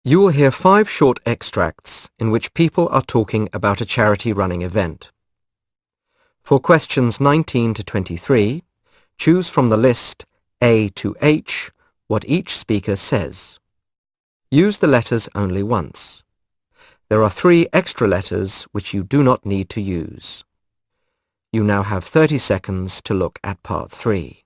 You will hear 5 short extracts in which people are talking about a charity running event. For questions 19 to 23, choose from the list A to H what each speaker says. Use the letters only once. There are 3 extra letters which you do not need to use. You now have 30 seconds to look at part 3.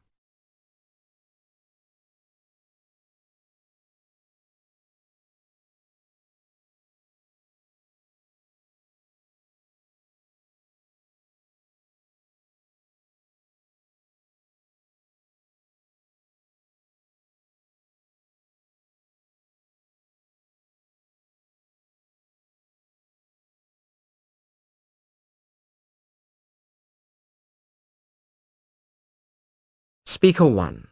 Speaker 1.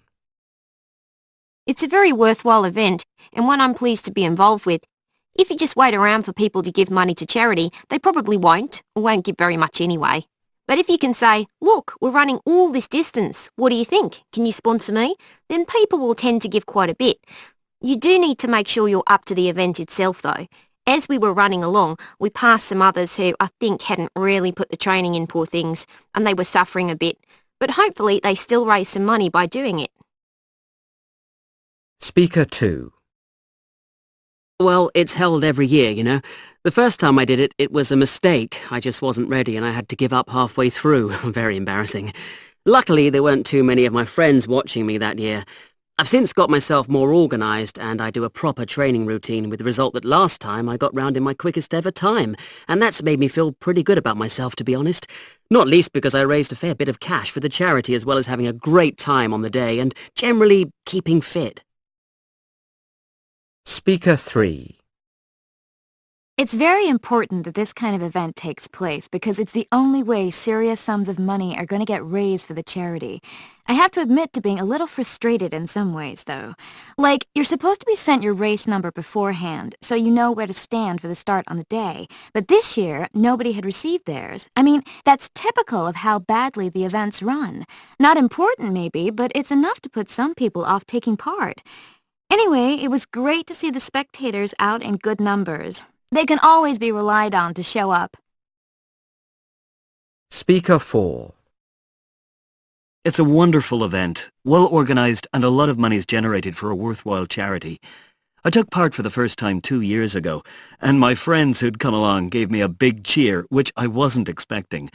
It's a very worthwhile event and one I'm pleased to be involved with. If you just wait around for people to give money to charity, they probably won't, or won't give very much anyway. But if you can say, look, we're running all this distance, what do you think? Can you sponsor me? Then people will tend to give quite a bit. You do need to make sure you're up to the event itself though. As we were running along, we passed some others who I think hadn't really put the training in, poor things, and they were suffering a bit. But hopefully they still raise some money by doing it. Speaker 2. Well, it's held every year, you know. The first time I did it, it was a mistake. I just wasn't ready and I had to give up halfway through. Very embarrassing. Luckily, there weren't too many of my friends watching me that year. I've since got myself more organised and I do a proper training routine with the result that last time I got round in my quickest ever time. And that's made me feel pretty good about myself, to be honest. Not least because I raised a fair bit of cash for the charity as well as having a great time on the day and generally keeping fit. Speaker 3. It's very important that this kind of event takes place because it's the only way serious sums of money are going to get raised for the charity. I have to admit to being a little frustrated in some ways, though. Like, you're supposed to be sent your race number beforehand, so you know where to stand for the start on the day. But this year, nobody had received theirs. I mean, that's typical of how badly the events run. Not important, maybe, but it's enough to put some people off taking part. Anyway, it was great to see the spectators out in good numbers. They can always be relied on to show up. Speaker 4. It's a wonderful event, well organised and a lot of money is generated for a worthwhile charity. I took part for the first time 2 years ago, and my friends who'd come along gave me a big cheer, which I wasn't expecting.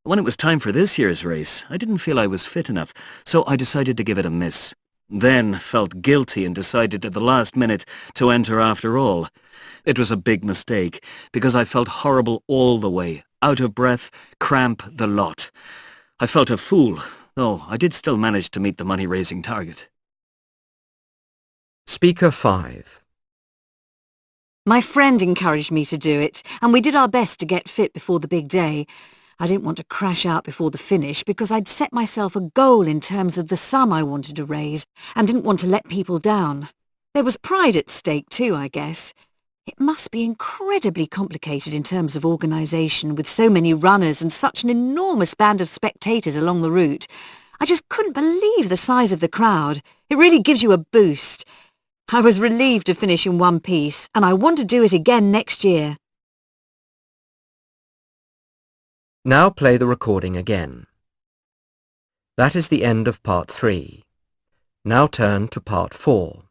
When it was time for this year's race, I didn't feel I was fit enough, so I decided to give it a miss. Then felt guilty and decided at the last minute to enter after all. It was a big mistake, because I felt horrible all the way, out of breath, cramp, the lot. I felt a fool, though I did still manage to meet the money-raising target. Speaker 5. My friend encouraged me to do it, and we did our best to get fit before the big day. I didn't want to crash out before the finish because I'd set myself a goal in terms of the sum I wanted to raise and didn't want to let people down. There was pride at stake too, I guess. It must be incredibly complicated in terms of organisation with so many runners and such an enormous band of spectators along the route. I just couldn't believe the size of the crowd. It really gives you a boost. I was relieved to finish in one piece, and I want to do it again next year. Now play the recording again. That is the end of part 3. Now turn to part 4.